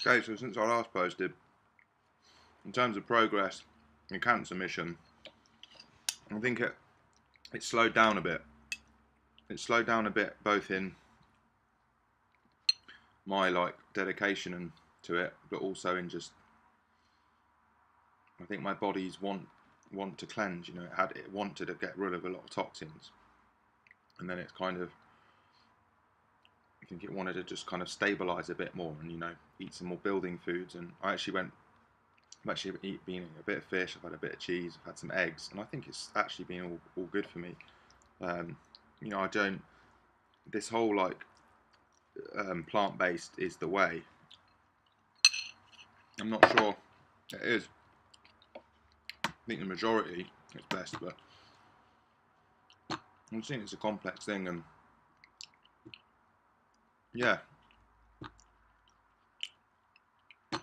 Okay, so since I last posted, in terms of progress in cancer mission, I think it slowed down a bit. It slowed down a bit both in my dedication and to it, but also in just I think my body's want to cleanse. You know, it wanted to get rid of a lot of toxins, and then it's kind of I think it wanted to just kind of stabilize a bit more and eat some more building foods. And I'm actually been eating a bit of fish. I've had a bit of cheese. I've had some eggs, and I think it's actually been all good for me. I don't. This whole plant-based is the way. I'm not sure it is. I think the majority is best, but I'm seeing it's a complex thing, and yeah. I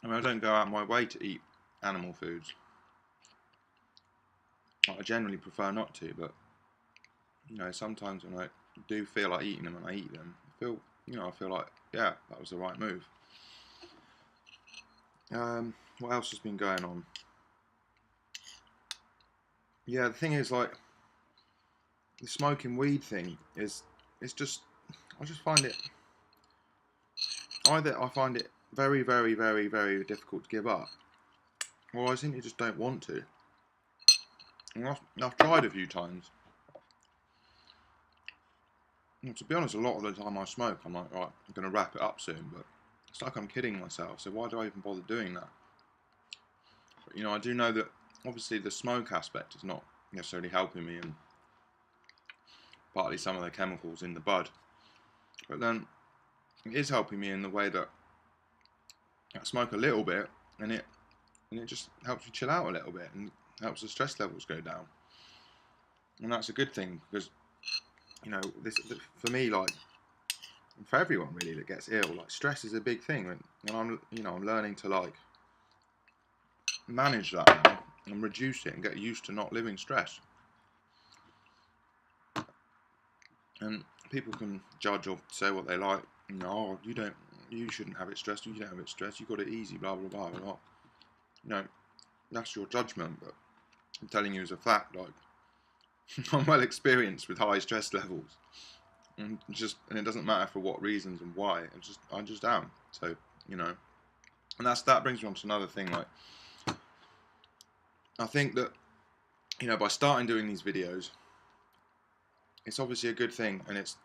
mean, I don't go out of my way to eat animal foods. I generally prefer not to, but sometimes when I do feel like eating them and I eat them, I feel like, yeah, that was the right move. What else has been going on? Yeah, the thing is, the smoking weed thing it's just, I just find it, either I find it very, very, very, very difficult to give up, or I simply just don't want to. And I've tried a few times. And to be honest, a lot of the time I smoke, I'm like, right, I'm going to wrap it up soon, but it's like I'm kidding myself, so why do I even bother doing that? But, I do know that obviously the smoke aspect is not necessarily helping me, and partly some of the chemicals in the bud, but then it is helping me in the way that I smoke a little bit, and it just helps me chill out a little bit, and helps the stress levels go down, and that's a good thing because this for me, for everyone really that gets ill, stress is a big thing, and I'm learning to manage that now and reduce it and get used to not living stressed. And people can judge or say what they like. Oh, you shouldn't have it stressed. You don't have it stressed. You got it easy. Blah blah blah blah. That's your judgment. But I'm telling you as a fact, I'm well experienced with high stress levels, and it doesn't matter for what reasons and why. I just am. So and that brings me on to another thing. I think that by starting doing these videos, it's obviously a good thing, and it's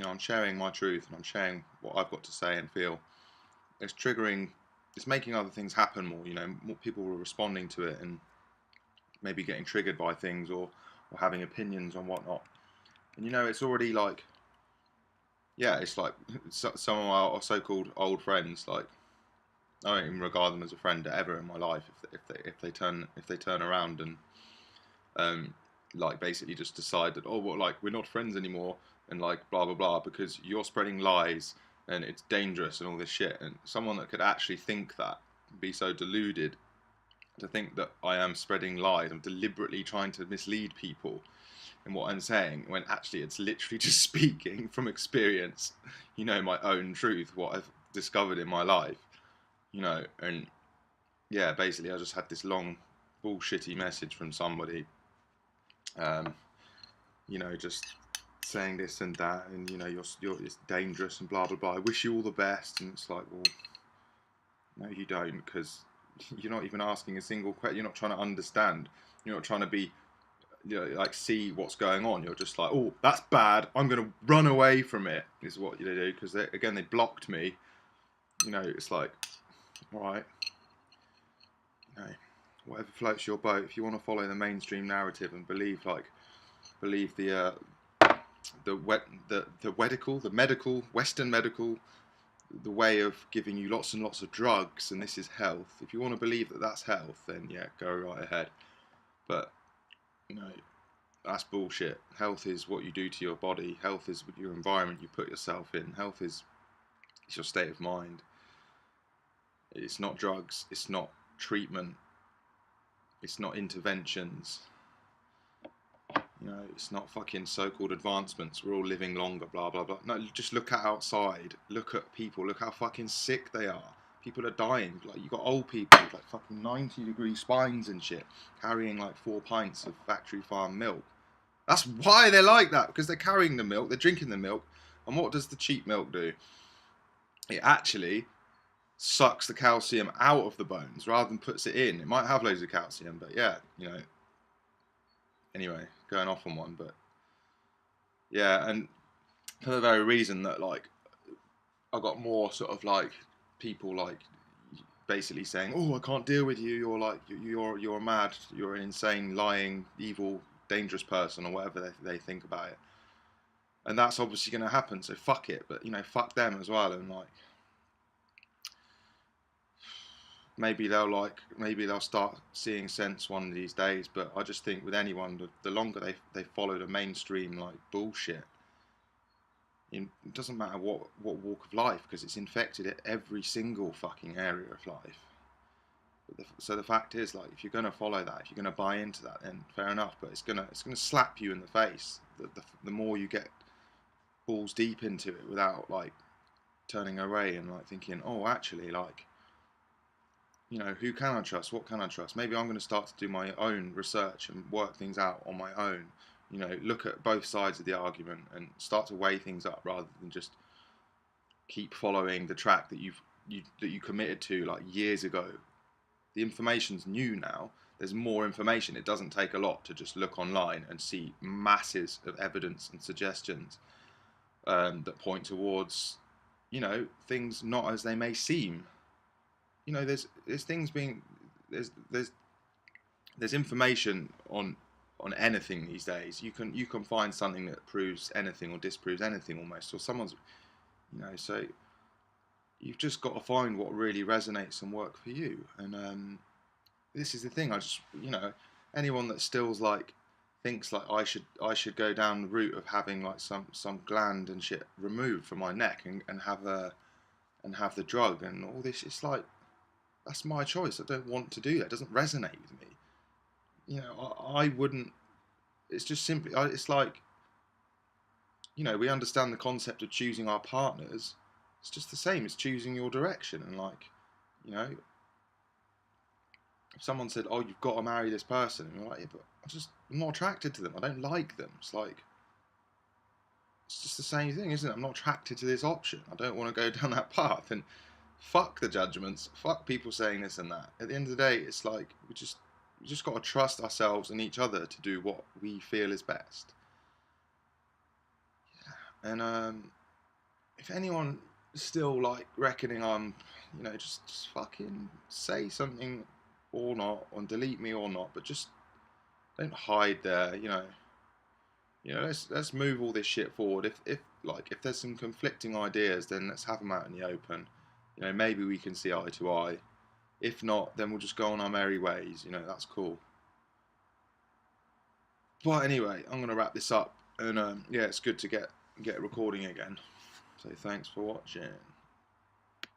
I'm sharing my truth and I'm sharing what I've got to say and feel. It's making other things happen more. More people are responding to it and maybe getting triggered by things or having opinions on whatnot. And it's already it's like some of our so-called old friends. I don't even regard them as a friend ever in my life if they turn around and basically just decide that we're not friends anymore and blah blah blah because you're spreading lies and it's dangerous and all this shit. And someone that could actually think that, be so deluded to think that I am spreading lies, I'm deliberately trying to mislead people in what I'm saying, when actually it's literally just speaking from experience, my own truth, what I've discovered in my life, and yeah, basically I just had this long bullshitty message from somebody, just saying this and that, and you're it's dangerous and blah blah blah. I wish you all the best, and it's like, well, no, you don't, because you're not even asking a single question. You're not trying to understand. You're not trying to be, see what's going on. You're just like, oh, that's bad. I'm gonna run away from it. Is what they do, because they blocked me. It's like, all right, whatever floats your boat. If you want to follow the mainstream narrative and believe the medical Western medical, the way of giving you lots and lots of drugs, and this is health. If you want to believe that that's health, then yeah, go right ahead. But that's bullshit. Health is what you do to your body. Health is your environment you put yourself in. Health is your state of mind. It's not drugs. It's not treatment. It's not interventions. It's not fucking so-called advancements. We're all living longer, blah, blah, blah. No, just look at outside. Look at people. Look how fucking sick they are. People are dying. Like, you got old people with like fucking 90-degree spines and shit, carrying like 4 pints of factory farm milk. That's why they're like that, because they're carrying the milk, they're drinking the milk, and what does the cheap milk do? It actually sucks the calcium out of the bones rather than puts it in. It might have loads of calcium, but yeah, you know. Anyway, going off on one, but yeah, and for the very reason that like I got more sort of like people like basically saying, "Oh, I can't deal with you. You're like you're mad. You're an insane, lying, evil, dangerous person," or whatever they think about it. And that's obviously going to happen. So fuck it. But you know, fuck them as well. And like, maybe they'll start seeing sense one of these days. But I just think with anyone, the longer they follow the mainstream like bullshit, it doesn't matter what walk of life, because it's infected at every single fucking area of life. So the fact is, like, if you're going to follow that, if you're going to buy into that, then fair enough. But it's gonna slap you in the face. The more you get balls deep into it without like turning away and like thinking, oh, actually, like, you know, who can I trust? What can I trust? Maybe I'm going to start to do my own research and work things out on my own. You know, look at both sides of the argument and start to weigh things up rather than just keep following the track that you committed to like years ago. The information's new now. There's more information. It doesn't take a lot to just look online and see masses of evidence and suggestions that point towards, you know, things not as they may seem. You know, there's things being there's information on anything these days. You can find something that proves anything or disproves anything almost, or someone's, you know. So you've just got to find what really resonates and work for you. And this is the thing. I just, you know, anyone that still's like thinks like I should go down the route of having like some gland and shit removed from my neck and have the drug and all this. It's like, that's my choice. I don't want to do that. It doesn't resonate with me. You know, I wouldn't. It's just simply. It's like, you know, we understand the concept of choosing our partners. It's just the same. It's choosing your direction. And like, you know, if someone said, "Oh, you've got to marry this person," and you're like, "Yeah, but I'm not attracted to them. I don't like them." It's like, it's just the same thing, isn't it? I'm not attracted to this option. I don't want to go down that path. And fuck the judgments. Fuck people saying this and that. At the end of the day, it's like we just got to trust ourselves and each other to do what we feel is best. Yeah. And if anyone is still like reckoning I'm, you know, just fucking say something or not, or delete me or not, but just don't hide there. You know, let's move all this shit forward. If there's some conflicting ideas, then let's have them out in the open. You know, maybe we can see eye to eye. If not, then we'll just go on our merry ways. You know, that's cool. But anyway, I'm gonna wrap this up, and yeah, it's good to get recording again. So thanks for watching.